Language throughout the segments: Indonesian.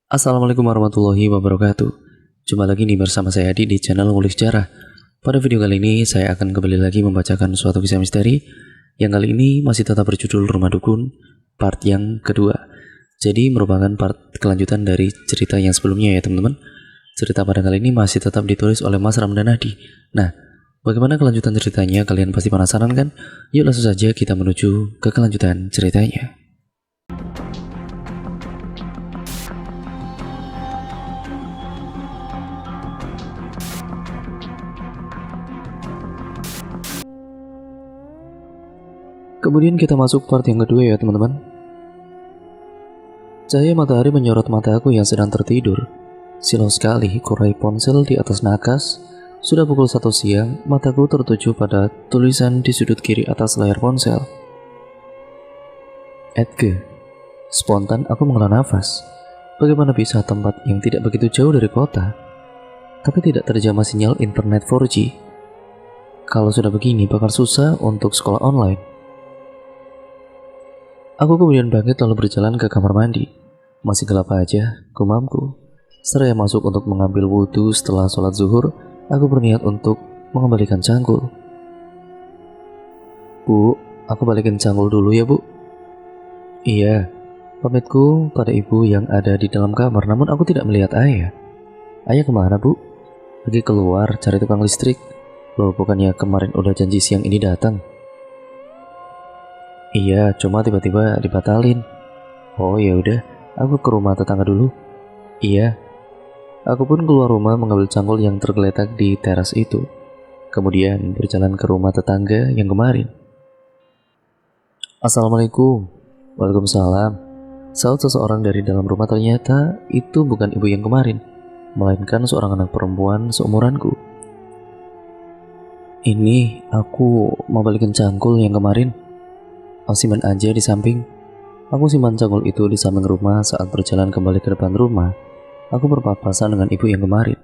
Assalamualaikum warahmatullahi wabarakatuh. Jumpa lagi nih bersama saya Adi di channel Ngulik Sejarah. Pada video kali ini saya akan kembali lagi membacakan suatu kisah misteri yang kali ini masih tetap berjudul Rumah Dukun part yang kedua. Jadi merupakan part kelanjutan dari cerita yang sebelumnya ya teman-teman. Cerita pada kali ini masih tetap ditulis oleh Mas Ramdan Hadi. Nah, bagaimana kelanjutan ceritanya? Kalian pasti penasaran kan? Yuk langsung saja kita menuju ke kelanjutan ceritanya. Kemudian kita masuk part yang kedua ya teman-teman. Cahaya matahari menyorot mataku yang sedang tertidur. Silau sekali kurai ponsel di atas nakas. Sudah pukul 1 siang, mataku tertuju pada tulisan di sudut kiri atas layar ponsel. Edge. Spontan aku menghela nafas. Bagaimana bisa tempat yang tidak begitu jauh dari kota, tapi tidak terjamah sinyal internet 4G? Kalau sudah begini bakal susah untuk sekolah online. Aku kemudian bangkit lalu berjalan ke kamar mandi. Masih gelap aja, gumamku. Seraya masuk untuk mengambil wudhu setelah sholat zuhur, aku berniat untuk mengembalikan cangkul. Bu, aku balikin cangkul dulu ya bu. Iya, pamitku pada ibu yang ada di dalam kamar, namun aku tidak melihat ayah. Ayah kemana bu? Pergi keluar cari tukang listrik. Loh, bukannya kemarin udah janji siang ini datang? Iya, cuma tiba-tiba dibatalin. Oh ya udah, aku ke rumah tetangga dulu. Iya. Aku pun keluar rumah mengambil cangkul yang tergeletak di teras itu. Kemudian berjalan ke rumah tetangga yang kemarin. Assalamualaikum. Waalaikumsalam. Saut seseorang dari dalam rumah, ternyata itu bukan ibu yang kemarin, melainkan seorang anak perempuan seumuranku. Ini aku mau balikin cangkul yang kemarin. Simpan aja di samping. Aku simpan cangkul itu di samping rumah. Saat berjalan kembali ke depan rumah, aku berpapasan dengan ibu yang kemarin.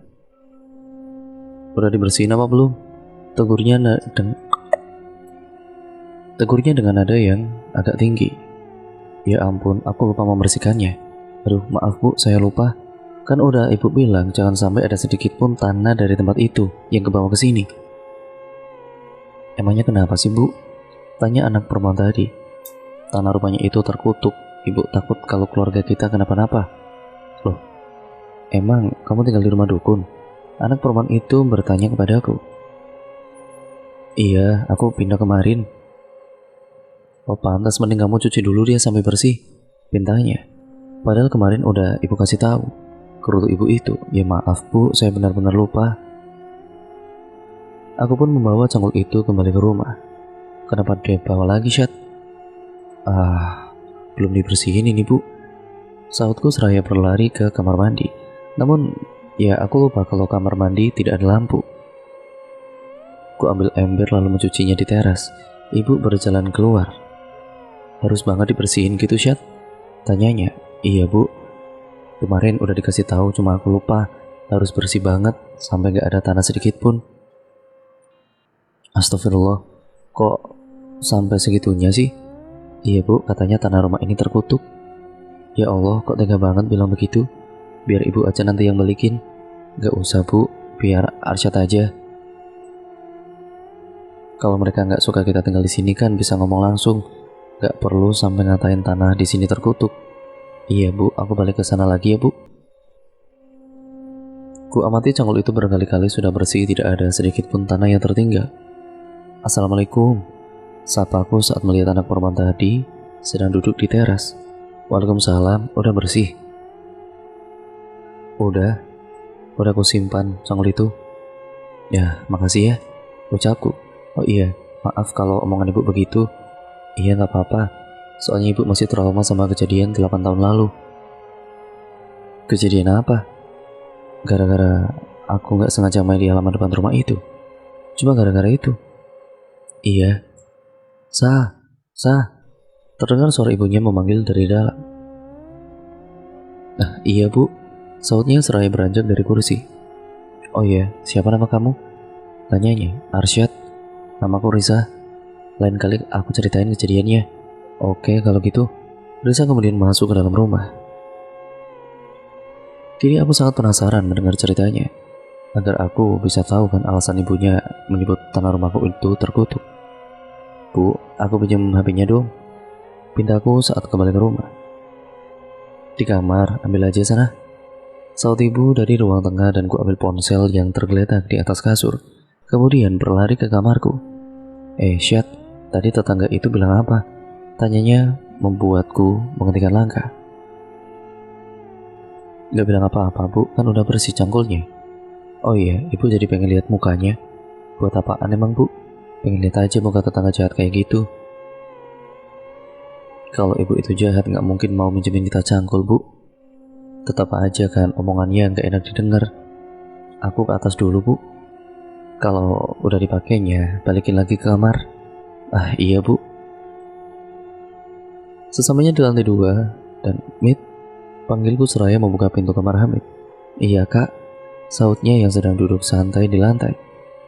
Udah dibersihin apa belum? Tegurnya dengan nada yang agak tinggi. Ya ampun, aku lupa membersihkannya. Aduh, maaf bu, saya lupa. Kan udah ibu bilang jangan sampai ada sedikit pun tanah dari tempat itu yang kebawa ke sini. Emangnya kenapa sih bu? Tanya anak perempuan tadi. Tanah rumahnya itu terkutuk. Ibu takut kalau keluarga kita kenapa-napa. Loh, emang kamu tinggal di rumah dukun? Anak perempuan itu bertanya kepadaku. Iya, aku pindah kemarin. Oh pantas, mending kamu cuci dulu dia sampai bersih, pintanya. Padahal kemarin udah ibu kasih tahu. Kerutu ibu itu. Ya maaf bu, saya benar-benar lupa. Aku pun membawa cangkul itu kembali ke rumah. Kenapa dia bawa lagi, Syat? Belum dibersihin ini bu, sautku seraya berlari ke kamar mandi. Namun, ya aku lupa kalau kamar mandi tidak ada lampu. Ku ambil ember lalu mencucinya di teras. Ibu berjalan keluar. Harus banget dibersihin gitu, Syat? Tanyanya. Iya bu, kemarin udah dikasih tahu, cuma aku lupa. Harus bersih banget, sampai gak ada tanah sedikit pun. Astagfirullah, kok sampai segitunya sih? Iya bu, katanya tanah rumah ini terkutuk. Ya Allah, kok tega banget bilang begitu? Biar ibu aja nanti yang balikin. Gak usah bu, biar Arsyad aja. Kalau mereka gak suka kita tinggal di sini kan bisa ngomong langsung. Gak perlu sampai ngatain tanah di sini terkutuk. Iya bu, aku balik ke sana lagi ya bu. Ku amati cangkul itu berkali-kali sudah bersih, tidak ada sedikit pun tanah yang tertinggal. Assalamualaikum, sapaku saat melihat anak perempuan tadi sedang duduk di teras. Waalaikumsalam, udah bersih? Udah aku simpan cangkul itu. Ya, makasih ya, ucapku. Oh iya, maaf kalau omongan ibu begitu. Iya gak apa-apa, soalnya ibu masih trauma sama kejadian 8 tahun lalu. Kejadian apa? Gara-gara aku gak sengaja main di halaman depan rumah itu. Cuma gara-gara itu. Iya. Sah. Terdengar suara ibunya memanggil dari dalam. Nah, iya bu, sautnya seraya beranjak dari kursi. Oh iya, siapa nama kamu? Tanyanya. Arsyad. Namaku Risa. Lain kali aku ceritain kejadiannya. Oke, kalau gitu. Risa kemudian masuk ke dalam rumah. Kini aku sangat penasaran mendengar ceritanya, agar aku bisa tahu kan alasan ibunya menyebut tanah rumahku itu terkutuk. Bu, aku pinjam HP-nya dong, pintaku saat kembali ke rumah. Di kamar, ambil aja sana, saut ibu dari ruang tengah, dan ku ambil ponsel yang tergeletak di atas kasur, kemudian berlari ke kamarku. Syat, tadi tetangga itu bilang apa? Tanyanya membuatku menghentikan langkah. Gak bilang apa-apa bu, kan udah bersih cangkulnya. Oh iya, ibu jadi pengen lihat mukanya. Buat apaan emang bu? Pengen lihat aja muka tetangga jahat kayak gitu. Kalau ibu itu jahat gak mungkin mau minjemin kita cangkul bu. Tetap aja kan omongannya gak enak didengar. Aku ke atas dulu bu. Kalau udah dipakainya, balikin lagi ke kamar. Ah iya bu. Sesamanya di lantai 2, dan Mit, panggilku seraya membuka pintu kamar Hamid. Iya kak, sautnya yang sedang duduk santai di lantai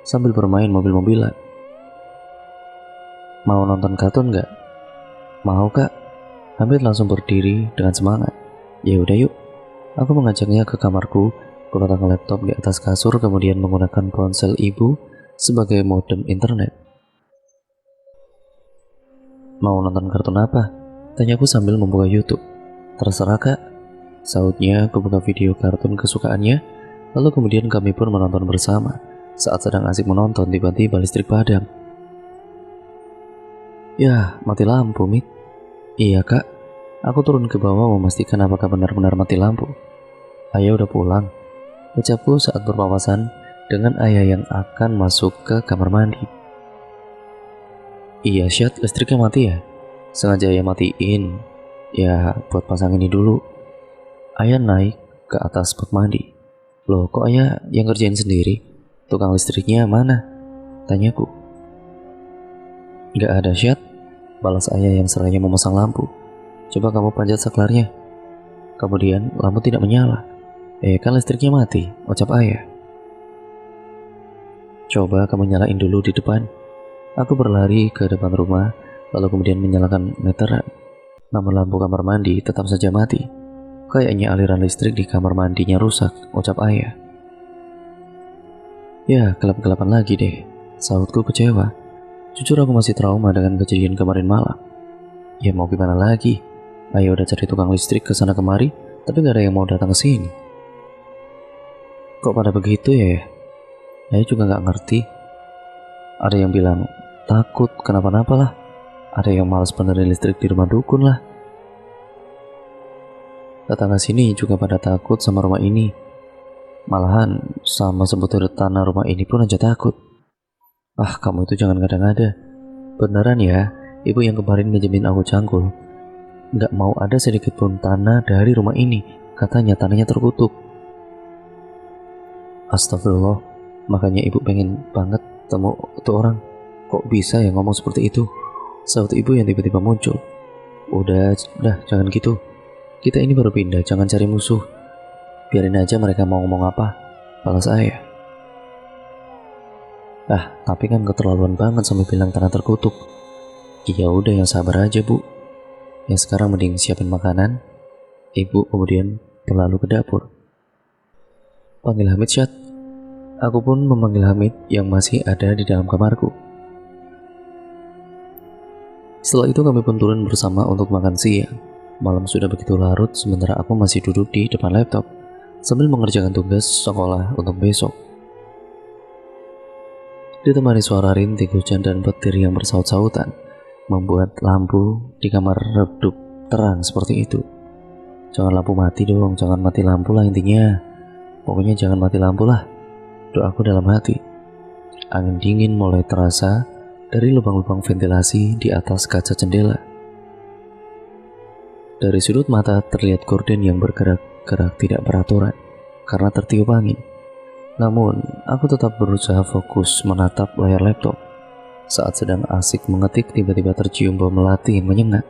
sambil bermain mobil-mobilan. Mau nonton kartun gak? Mau kak. Hamid langsung berdiri dengan semangat. Ya udah yuk. Aku mengajaknya ke kamarku, meletakkan laptop di atas kasur, kemudian menggunakan ponsel ibu sebagai modem internet. Mau nonton kartun apa? Tanyaku sambil membuka YouTube. Terserah kak, sautnya. Aku buka video kartun kesukaannya, lalu kemudian kami pun menonton bersama. Saat sedang asik menonton, tiba-tiba listrik padam. Yah, mati lampu, Mit. Iya kak, aku turun ke bawah memastikan apakah benar-benar mati lampu. Ayah udah pulang, ucapku saat berpapasan dengan ayah yang akan masuk ke kamar mandi. Iya Syat, listriknya mati ya? Sengaja ayah matiin. Ya, buat pasang ini dulu. Ayah naik ke atas bak mandi. Loh, kok ayah yang kerjain sendiri? Tukang listriknya mana? Tanyaku. Gak ada Syat, balas ayah yang seraya memasang lampu. Coba kamu panjat saklarnya. Kemudian lampu tidak menyala. Kan listriknya mati, ucap ayah. Coba kamu nyalain dulu di depan. Aku berlari ke depan rumah, lalu kemudian menyalakan meteran. Namun lampu kamar mandi tetap saja mati. Kayaknya aliran listrik di kamar mandinya rusak, ucap ayah. Ya, gelap-gelapan lagi deh, sautku kecewa. Jujur aku masih trauma dengan kejadian kemarin malam. Ya mau gimana lagi, ayah udah cari tukang listrik ke sana kemari, tapi gak ada yang mau datang ke sini. Kok pada begitu ya? Ayah juga gak ngerti. Ada yang bilang takut kenapa-napa lah. Ada yang malas benerin listrik di rumah dukun lah. Tetangga sini juga pada takut sama rumah ini. Malahan sama sebutir tanah rumah ini pun aja takut. Ah, kamu itu jangan ngada-ngada. Beneran ya, ibu yang kemarin ngejamin aku cangkul. Gak mau ada sedikit pun tanah dari rumah ini. Katanya tanahnya terkutuk. Astagfirullah, makanya ibu pengen banget temu tuh orang. Kok bisa ya ngomong seperti itu? Saut ibu yang tiba-tiba muncul. Udah, jangan gitu. Kita ini baru pindah, jangan cari musuh. Biarin aja mereka mau ngomong apa, balas ayah. Tapi kan keterlaluan banget sampai bilang tanah terkutuk. Ya udah, yang sabar aja bu. Yang sekarang mending siapin makanan. Ibu kemudian berlalu ke dapur. Panggil Hamid Syat. Aku pun memanggil Hamid yang masih ada di dalam kamarku. Setelah itu kami pun turun bersama untuk makan siang. Malam sudah begitu larut, sementara aku masih duduk di depan laptop sambil mengerjakan tugas sekolah untuk besok. Ditemani suara rintik hujan dan petir yang bersaut-sautan, membuat lampu di kamar redup terang seperti itu. Jangan lampu mati dong, jangan mati lampu lah intinya. Pokoknya jangan mati lampu lah, doaku dalam hati. Angin dingin mulai terasa dari lubang-lubang ventilasi di atas kaca jendela. Dari sudut mata terlihat gorden yang bergerak-gerak tidak beraturan karena tertiup angin. Namun, aku tetap berusaha fokus menatap layar laptop. Saat sedang asik mengetik, tiba-tiba tercium bau melati yang menyengat.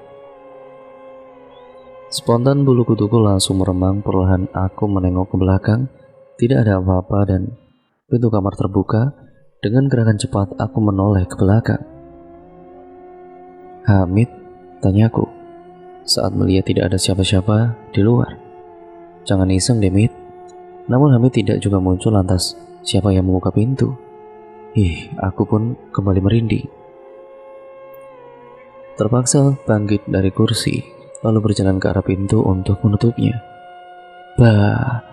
Spontan bulu kuduku langsung meremang. Perlahan aku menengok ke belakang. Tidak ada apa-apa dan pintu kamar terbuka. Dengan gerakan cepat aku menoleh ke belakang. Hamid, tanyaku saat melihat tidak ada siapa-siapa di luar. Jangan iseng deh, Mit. Namun Hamid tidak juga muncul, lantas siapa yang membuka pintu? Aku pun kembali merinding. Terpaksa bangkit dari kursi, lalu berjalan ke arah pintu untuk menutupnya. Bah,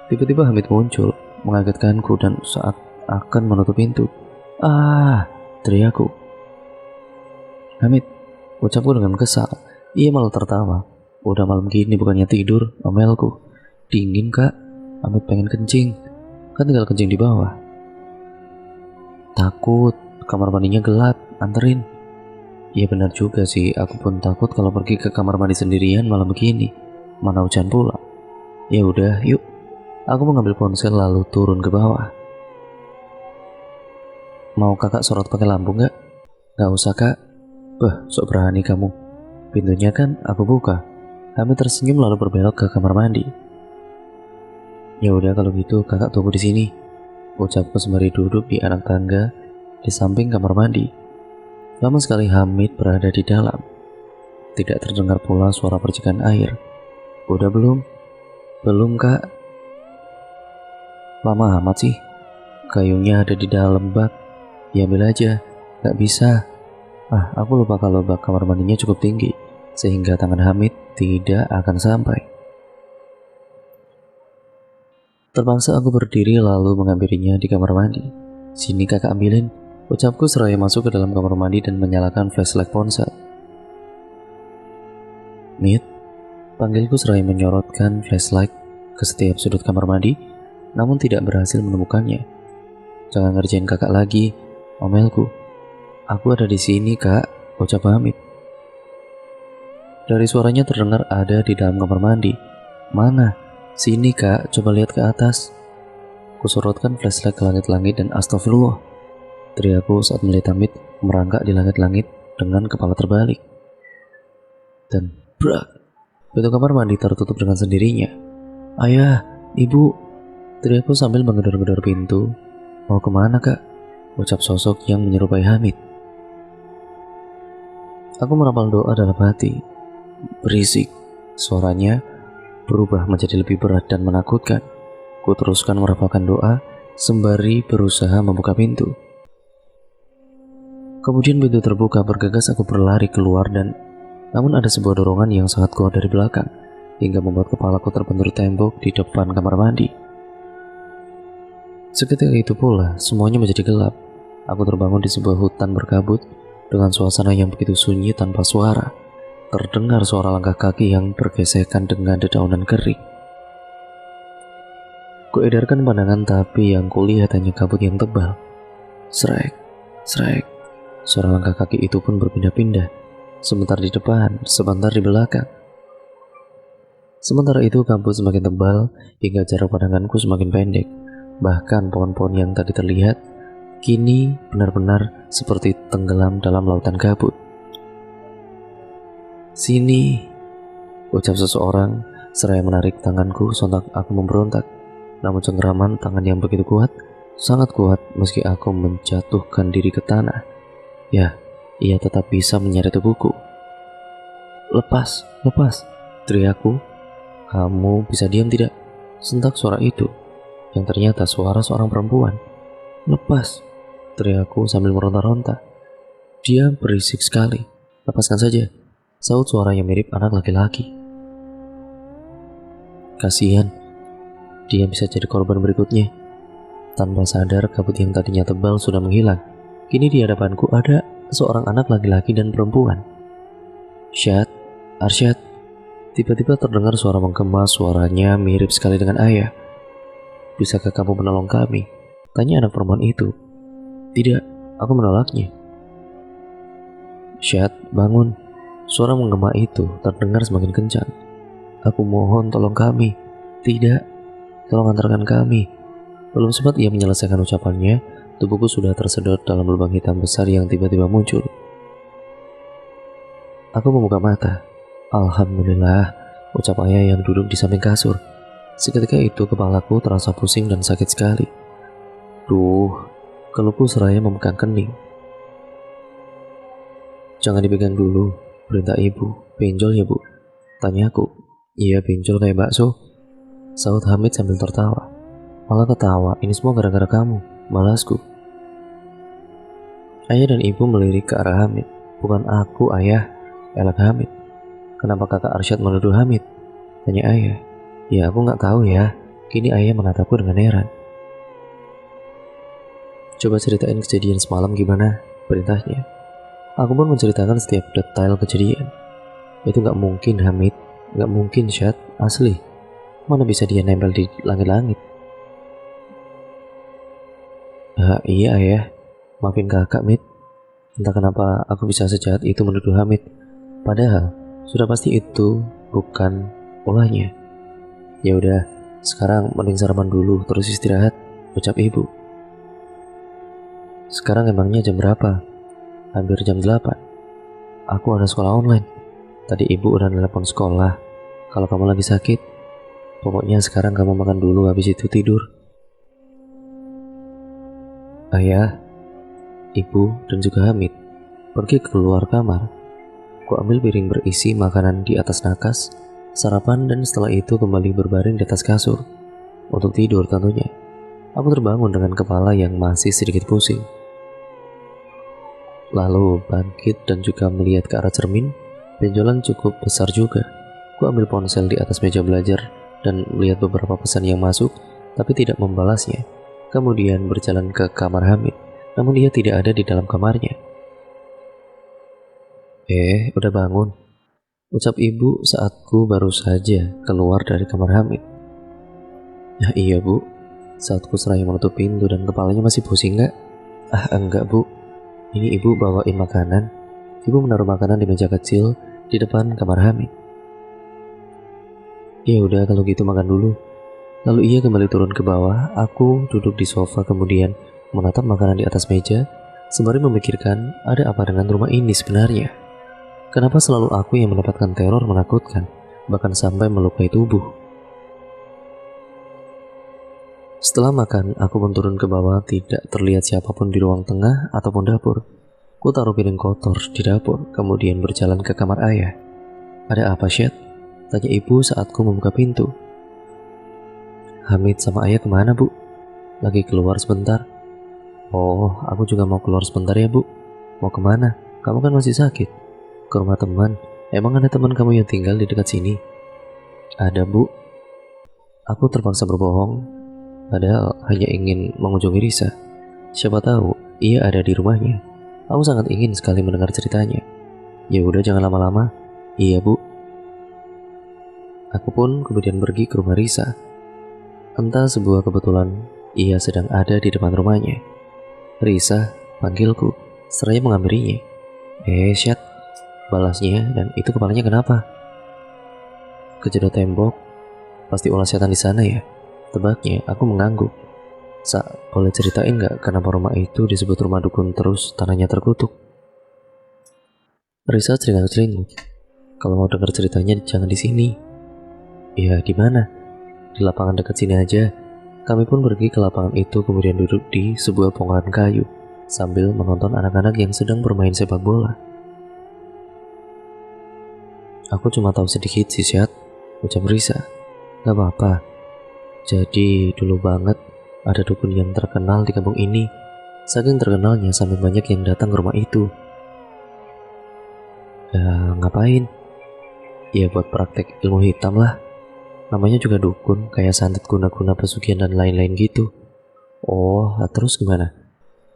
tiba-tiba Hamid muncul, mengagetkanku dan saat akan menutup pintu. Teriakku. Hamid, ucapku dengan kesal. Ia malah tertawa. Udah malam gini bukannya tidur, omelku. Dingin kak, Hamid pengen kencing. Kan tinggal kencing di bawah. Takut, kamar mandinya gelap, anterin. Iya benar juga sih, aku pun takut kalau pergi ke kamar mandi sendirian malam begini. Mana hujan pula. Ya udah, yuk. Aku mengambil ponsel lalu turun ke bawah. Mau kakak sorot pakai lampu nggak? Nggak usah kak. Sok berani kamu. Pintunya kan aku buka. Hamid tersenyum lalu berbelok ke kamar mandi. Ya udah kalau gitu kakak tunggu di sini, ucapku sembari duduk di anak tangga di samping kamar mandi. Lama sekali Hamid berada di dalam. Tidak terdengar pula suara percikan air. Udah belum? Belum kak. Lama amat sih. Kayunya ada di dalam bak. Ya ambil aja. Gak bisa. Aku lupa kalau bak kamar mandinya cukup tinggi, sehingga tangan Hamid tidak akan sampai. Terpaksa aku berdiri lalu mengambilnya di kamar mandi. Sini kakak ambilin, ucapku seraya masuk ke dalam kamar mandi dan menyalakan flashlight ponsel. Mid, panggilku seraya menyorotkan flashlight ke setiap sudut kamar mandi, namun tidak berhasil menemukannya. Jangan ngerjain kakak lagi, omelku. Aku ada di sini kak, ucap Hamid. Dari suaranya terdengar ada di dalam kamar mandi. Mana? Sini kak, coba lihat ke atas. Kusorotkan flashlight ke langit-langit dan astagfirullah, teriakku saat melihat Hamid merangkak di langit-langit dengan kepala terbalik. Dan brak, pintu kamar mandi tertutup dengan sendirinya. Ayah, ibu, teriakku sambil menggedor-gedor pintu. Mau kemana kak? Ucap sosok yang menyerupai Hamid. Aku merapal doa dalam hati. Berisik, suaranya berubah menjadi lebih berat dan menakutkan. Ku teruskan merapalkan doa sembari berusaha membuka pintu. Kemudian pintu terbuka, bergegas aku berlari keluar dan namun ada sebuah dorongan yang sangat kuat dari belakang hingga membuat kepalaku terbentur tembok di depan kamar mandi. Seketika itu pula semuanya menjadi gelap. Aku terbangun di sebuah hutan berkabut dengan suasana yang begitu sunyi tanpa suara. Terdengar suara langkah kaki yang bergesekan dengan dedaunan kering. Kuedarkan pandangan tapi yang kulihat hanya kabut yang tebal. Srek, srek. Suara langkah kaki itu pun berpindah-pindah. Sebentar di depan, sebentar di belakang. Sementara itu kabut semakin tebal hingga jarak pandanganku semakin pendek. Bahkan pohon-pohon yang tadi terlihat kini benar-benar seperti tenggelam dalam lautan kabut. Sini, ucap seseorang seraya menarik tanganku. Sontak aku memberontak. Namun cengkeraman tangan yang begitu kuat, sangat kuat meski aku menjatuhkan diri ke tanah. Ya, ia tetap bisa menyeret tubuhku. Lepas, lepas, teriakku. Kamu bisa diam tidak? Sentak suara itu, yang ternyata suara seorang perempuan. Lepas, teriakku sambil meronta-ronta. Dia berisik sekali. Lepaskan saja, saut suara yang mirip anak laki-laki. Kasihan, dia bisa jadi korban berikutnya. Tanpa sadar, kabut yang tadinya tebal sudah menghilang. Kini di hadapanku ada seorang anak laki-laki dan perempuan. Syad, Arsyad. Tiba-tiba terdengar suara menggema, suaranya mirip sekali dengan ayah. Bisakah kamu menolong kami? Tanya anak perempuan itu. Tidak, aku menolaknya. Syad, bangun. Suara menggema itu terdengar semakin kencang. Aku mohon tolong kami. Tidak, tolong antarkan kami. Belum sempat ia menyelesaikan ucapannya, tubuhku sudah tersedot dalam lubang hitam besar yang tiba-tiba muncul. Aku membuka mata. Alhamdulillah, ucap ayah yang duduk di samping kasur. Seketika itu kepalaku terasa pusing dan sakit sekali. Keluhku seraya memegang kening. Jangan dipegang dulu, perintah ibu. Benjol ya bu? Tanyaku. Iya benjol kayak bakso, saut Hamid sambil tertawa. malah ketawa. Ini semua gara-gara kamu, balasku. Ayah dan ibu melirik ke arah Hamid. Bukan aku, ayah, elak Hamid. Kenapa kakak Arsyad menuduh Hamid? Tanya ayah. Ya aku nggak tahu ya. Kini ayah menatapku dengan heran. Coba ceritain kejadian semalam gimana? Perintahnya. Aku pun menceritakan setiap detail kejadian. Itu nggak mungkin Hamid, nggak mungkin Syad, asli. Mana bisa dia nempel di langit-langit? Iya ayah, maafin kakak Mid. Entah kenapa aku bisa sejahat itu menuduh Hamid. Padahal sudah pasti itu bukan ulahnya. Ya udah, sekarang mending sarapan dulu terus istirahat, ucap ibu. Sekarang emangnya jam berapa? Hampir jam 8. Aku ada sekolah online. Tadi ibu udah nelpon sekolah. Kalau kamu lagi sakit, pokoknya sekarang kamu makan dulu, habis itu tidur. Ayah, ibu, dan juga Hamid pergi keluar kamar. Ku ambil piring berisi makanan di atas nakas, sarapan, dan setelah itu kembali berbaring di atas kasur. Untuk tidur tentunya. Aku terbangun dengan kepala yang masih sedikit pusing. Lalu bangkit dan juga melihat ke arah cermin. Benjolan cukup besar juga. Ku ambil ponsel di atas meja belajar dan melihat beberapa pesan yang masuk, tapi tidak membalasnya. Kemudian berjalan ke kamar Hamid, namun dia tidak ada di dalam kamarnya. Udah bangun? Ucap ibu saat ku baru saja keluar dari kamar Hamid. Ya iya bu, saat ku seraya menutup pintu dan kepalanya masih pusing nggak? Enggak bu, ini ibu bawain makanan. Ibu menaruh makanan di meja kecil di depan kamar Hamid. Ya udah kalau gitu makan dulu. Lalu ia kembali turun ke bawah. Aku duduk di sofa kemudian menatap makanan di atas meja sembari memikirkan ada apa dengan rumah ini sebenarnya. Kenapa selalu aku yang mendapatkan teror menakutkan, bahkan sampai melukai tubuh? Setelah makan, aku pun turun ke bawah. Tidak terlihat siapapun di ruang tengah ataupun dapur. Ku taruh piring kotor di dapur, kemudian berjalan ke kamar ayah. Ada apa, Syed? Tanya ibu saat ku membuka pintu. Hamid sama ayah kemana, bu? Lagi keluar sebentar. Oh, aku juga mau keluar sebentar ya, bu. Mau kemana? Kamu kan masih sakit. Ke rumah teman. Emang ada teman kamu yang tinggal di dekat sini? Ada, bu. Aku terpaksa berbohong, padahal hanya ingin mengunjungi Risa. Siapa tahu ia ada di rumahnya. Aku sangat ingin sekali mendengar ceritanya. Ya udah jangan lama-lama. Iya bu. Aku pun kemudian pergi ke rumah Risa. Entah sebuah kebetulan ia sedang ada di depan rumahnya. Risa panggilku seraya menghampirinya. Syat, balasnya, dan itu kepalanya kenapa? Kejedot tembok. Pasti ulah setan di sana ya. Tebaknya aku mengangguk. Boleh ceritain gak kenapa rumah itu disebut rumah dukun terus tanahnya terkutuk? Risa celingak-celinguk. Kalau mau dengar ceritanya jangan di sini. Ya di mana? Di lapangan dekat sini aja. Kami pun pergi ke lapangan itu kemudian duduk di sebuah bongkahan kayu sambil menonton anak-anak yang sedang bermain sepak bola. Aku cuma tahu sedikit sih Syat, ucap Risa. Gak apa-apa. Jadi dulu banget ada dukun yang terkenal di kampung ini. Saking terkenalnya sampai banyak yang datang ke rumah itu. Ngapain? Ya buat praktek ilmu hitam lah. Namanya juga dukun, kayak santet guna-guna pesugihan dan lain-lain gitu. Oh, terus gimana?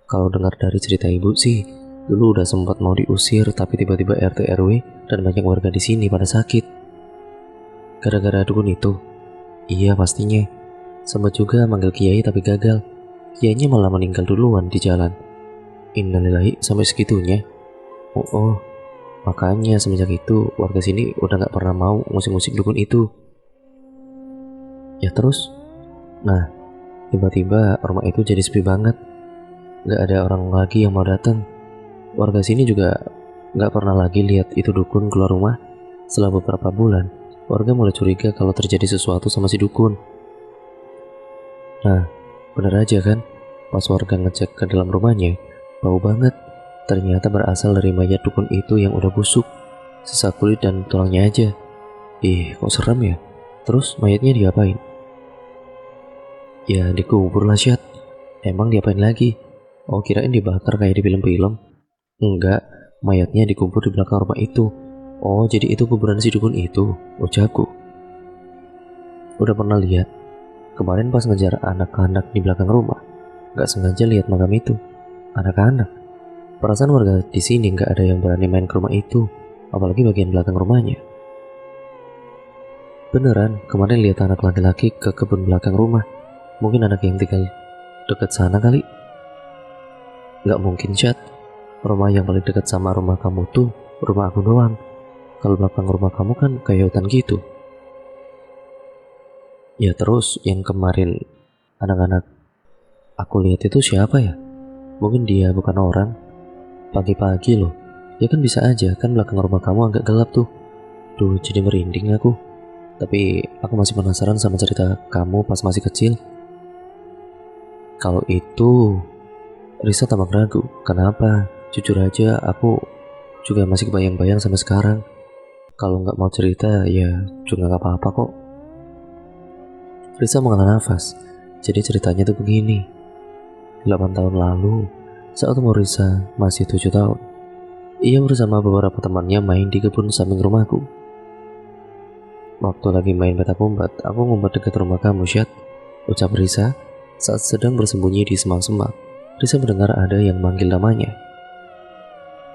Kalau dengar dari cerita ibu sih, dulu udah sempat mau diusir, tapi tiba-tiba RT RW dan banyak warga di sini pada sakit. Gara-gara dukun itu? Iya pastinya. Sempat juga manggil kiai tapi gagal. Kiainya malah meninggal duluan di jalan. Innalillahi, sampai segitunya. Oh, makanya semenjak itu warga sini udah gak pernah mau musik-musik dukun itu. Ya terus? Nah, tiba-tiba rumah itu jadi sepi banget. Gak ada orang lagi yang mau datang. Warga sini juga gak pernah lagi lihat itu dukun keluar rumah. Setelah beberapa bulan, warga mulai curiga kalau terjadi sesuatu sama si dukun. Nah, bener aja kan? Pas warga ngecek ke dalam rumahnya, bau banget. Ternyata berasal dari mayat dukun itu yang udah busuk. Sisa kulit dan tulangnya aja. Kok serem ya? Terus mayatnya diapain? Ya dikubur lah Syat. Emang diapain lagi? Oh kirain dibakar kayak di film-film. Enggak, mayatnya dikubur di belakang rumah itu. Oh jadi itu kuburan si dukun itu, ucapku. Udah pernah lihat? Kemarin pas ngejar anak-anak di belakang rumah, gak sengaja lihat makam itu. Anak-anak. Perasaan warga di sini gak ada yang berani main ke rumah itu, apalagi bagian belakang rumahnya. Beneran, kemarin lihat anak laki-laki ke kebun belakang rumah. Mungkin anak yang tinggal dekat sana kali. Gak mungkin Chat. Rumah yang paling dekat sama rumah kamu tuh rumah aku doang. Kalau belakang rumah kamu kan kayak hutan gitu. Ya terus yang kemarin anak-anak aku lihat itu siapa ya? Mungkin dia bukan orang. Pagi-pagi loh. Ya kan bisa aja, kan belakang rumah kamu agak gelap tuh. Duh jadi merinding aku. Tapi aku masih penasaran sama cerita kamu pas masih kecil. Kalau itu Risa tampak ragu. Kenapa? Jujur aja aku juga masih kebayang-bayang sampai sekarang. Kalau nggak mau cerita ya juga nggak apa-apa kok. Risa menghela nafas. Jadi ceritanya tuh begini. 8 tahun lalu, saat umur Risa masih 7 tahun, ia bersama beberapa temannya main di kebun samping rumahku. Waktu lagi main petak umpet, aku ngumpet dekat rumah kamu, Syat, ucap Risa saat sedang bersembunyi di semak-semak. Risa mendengar ada yang manggil namanya.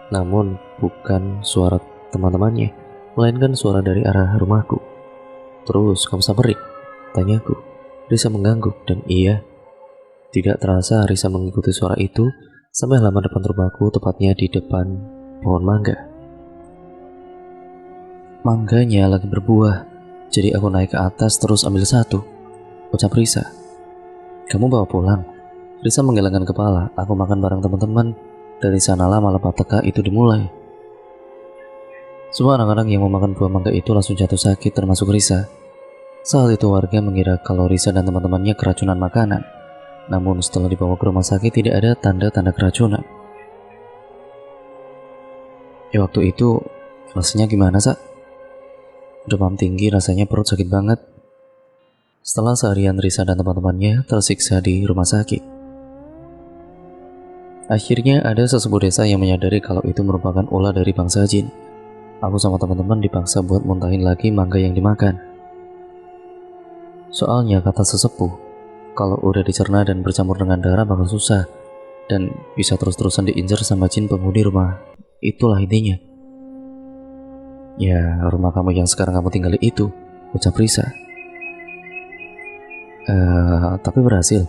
Namun bukan suara teman-temannya, melainkan suara dari arah rumahku. Terus kamu samperin? Tanyaku. Risa mengangguk dan iya. Tidak terasa Risa mengikuti suara itu sampai halaman depan rumahku, tepatnya di depan pohon mangga. Mangganya lagi berbuah, jadi aku naik ke atas terus ambil satu, ucap Risa. Kamu bawa pulang? Risa menggelengkan kepala. Aku makan bareng teman-teman. Dari sanalah malapetaka itu dimulai. Semua anak-anak yang memakan buah mangga itu langsung jatuh sakit, termasuk Risa. Saat itu warga mengira kalau Risa dan teman-temannya keracunan makanan. Namun setelah dibawa ke rumah sakit tidak ada tanda-tanda keracunan. Ya waktu itu rasanya gimana, Sa? Demam tinggi, rasanya perut sakit banget. Setelah seharian Risa dan teman-temannya tersiksa di rumah sakit, akhirnya ada sesepuh desa yang menyadari kalau itu merupakan ulah dari bangsa jin. Aku sama teman-teman dipaksa buat muntahin lagi mangga yang dimakan. Soalnya kata sesepuh, kalau udah dicerna dan bercampur dengan darah bakal susah dan bisa terus-terusan diincar sama jin penghuni rumah. Itulah intinya. Ya, rumah kamu yang sekarang kamu tinggali itu, ucap Risa. Tapi berhasil.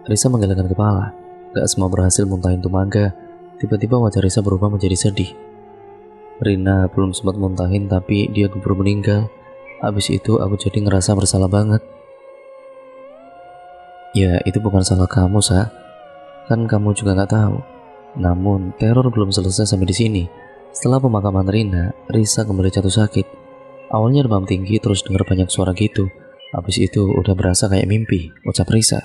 Risa menggelengkan kepala. Gak semua berhasil muntahin tuh mangga. Tiba-tiba wajah Risa berubah menjadi sedih. Rina belum sempat muntahin tapi dia keburu meninggal. Abis itu aku jadi ngerasa bersalah banget. Ya itu bukan salah kamu, Sa. Kan kamu juga gak tahu. Namun teror belum selesai sampai di sini. Setelah pemakaman Rina, Risa kembali jatuh sakit. Awalnya demam tinggi terus dengar banyak suara gitu. Abis itu udah berasa kayak mimpi, ucap Risa.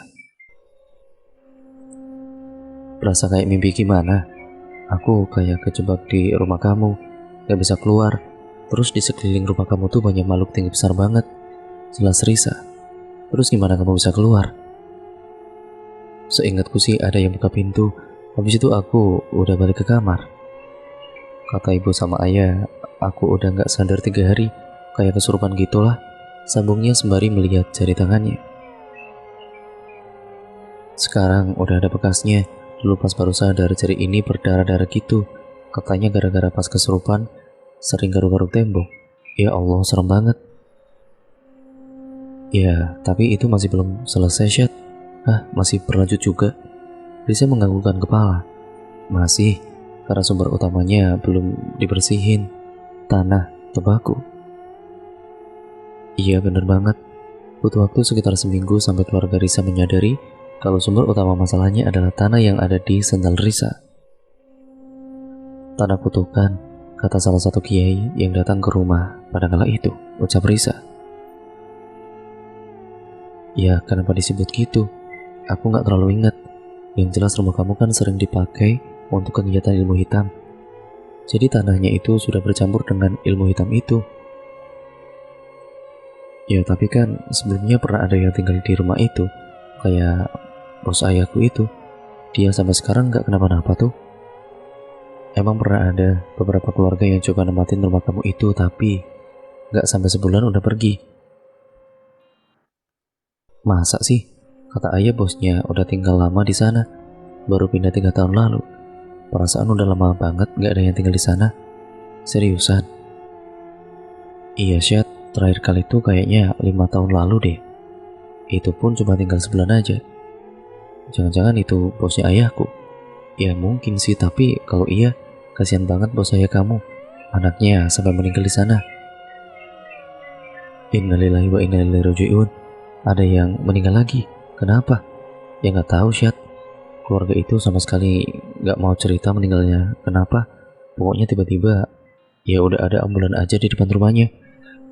Berasa kayak mimpi gimana? Aku kayak kejebak di rumah kamu, gak bisa keluar. Terus di sekeliling rumah kamu tuh banyak makhluk tinggi besar banget. Jelas Risa. Terus gimana kamu bisa keluar? Seingatku sih ada yang buka pintu. Habis itu aku udah balik ke kamar. Kata ibu sama ayah, aku udah gak sadar 3 hari. Kayak kesurupan gitulah. Sambungnya sembari melihat jari tangannya. Sekarang udah ada bekasnya. Dulu pas baru sadar jari ini berdarah-darah gitu. Katanya gara-gara pas kesurupan sering garuk-garuk tembok. Ya Allah, serem banget. Ya, tapi itu masih belum selesai, Syat. Masih berlanjut juga. Risa menganggukkan kepala. Masih, karena sumber utamanya belum dibersihin. Tanah, tebaku. Iya, bener banget. Butuh waktu sekitar seminggu sampai keluarga Risa menyadari kalau sumber utama masalahnya adalah tanah yang ada di sendal Risa. Tanah kutukan, kata salah satu kiai yang datang ke rumah pada kala itu, ucap Risa. Ya, kenapa disebut gitu? Aku gak terlalu ingat. Yang jelas rumah kamu kan sering dipakai untuk kegiatan ilmu hitam. Jadi tanahnya itu sudah bercampur dengan ilmu hitam itu. Ya, tapi kan sebelumnya pernah ada yang tinggal di rumah itu. Kayak bos ayahku itu, dia sampai sekarang nggak kenapa-napa tuh. Emang pernah ada beberapa keluarga yang coba nempatin rumah kamu itu, tapi nggak sampai sebulan udah pergi. Masa sih? Kata ayah bosnya udah tinggal lama di sana, baru pindah 3 tahun lalu. Perasaan udah lama banget nggak ada yang tinggal di sana. Seriusan? Iya Syed, terakhir kali itu kayaknya 5 tahun lalu deh. Itu pun cuma tinggal sebulan aja. Jangan-jangan itu bosnya ayahku? Ya mungkin sih, tapi kalau iya, kasihan banget bos ayah kamu. Anaknya sampai meninggal di sana. Innalillahi wa inna ilaihi raji'un. Ada yang meninggal lagi. Kenapa? Ya nggak tahu Syed. Keluarga itu sama sekali nggak mau cerita meninggalnya. Kenapa? Pokoknya tiba-tiba ya udah ada ambulan aja di depan rumahnya.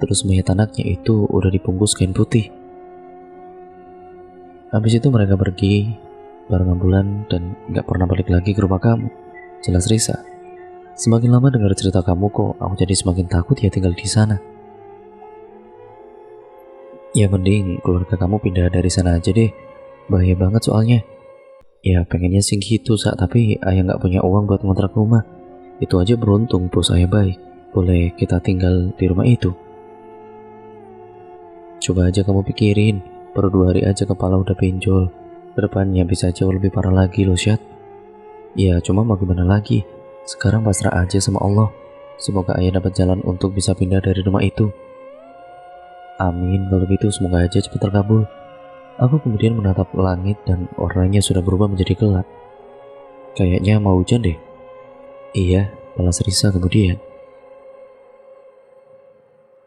Terus mayat anaknya itu udah dibungkus kain putih. Habis itu mereka pergi bareng ambulan dan nggak pernah balik lagi ke rumah kamu. Jelas Risa. Semakin lama dengar cerita kamu kok, aku jadi semakin takut ya tinggal di sana. Ya mending keluarga kamu pindah dari sana aja deh. Bahaya banget soalnya. Ya pengennya sih gitu tapi ayah nggak punya uang buat ngontrak rumah. Itu aja beruntung bos ayah baik. Boleh kita tinggal di rumah itu. Coba aja kamu pikirin, baru 2 hari aja kepala udah benjol. Kedepannya bisa jauh lebih parah lagi loh Syed. Ya cuma mau gimana lagi. Sekarang pasrah aja sama Allah. Semoga ayah dapat jalan untuk bisa pindah dari rumah itu. Amin, kalau gitu semoga aja cepat terkabul. Aku kemudian menatap langit dan warnanya sudah berubah menjadi gelap. Kayaknya mau hujan deh. Iya, balas Risa kemudian.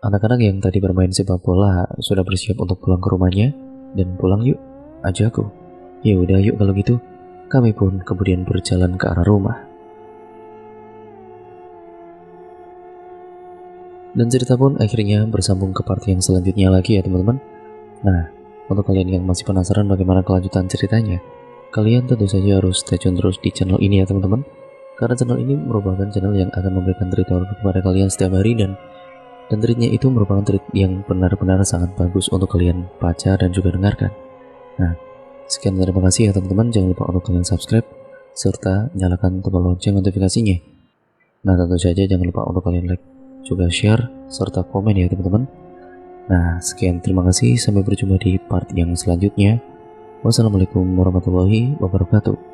Anak-anak yang tadi bermain sepak bola sudah bersiap untuk pulang ke rumahnya. Dan pulang yuk, ajakku. Ya udah yuk kalau gitu. Kami pun kemudian berjalan ke arah rumah. Dan cerita pun akhirnya bersambung ke part yang selanjutnya lagi ya teman-teman. Nah, untuk kalian yang masih penasaran bagaimana kelanjutan ceritanya, kalian tentu saja harus stay tune terus di channel ini ya teman-teman. Karena channel ini merupakan channel yang akan memberikan treat kepada kalian setiap hari dan treatnya itu merupakan treat yang benar-benar sangat bagus untuk kalian baca dan juga dengarkan. Nah, sekian terima kasih ya teman-teman. Jangan lupa untuk kalian subscribe serta nyalakan tombol lonceng notifikasinya. Nah, tentu saja jangan lupa untuk kalian like, juga share serta komen ya teman-teman. Nah, sekian terima kasih. Sampai berjumpa di part yang selanjutnya. Wassalamualaikum warahmatullahi wabarakatuh.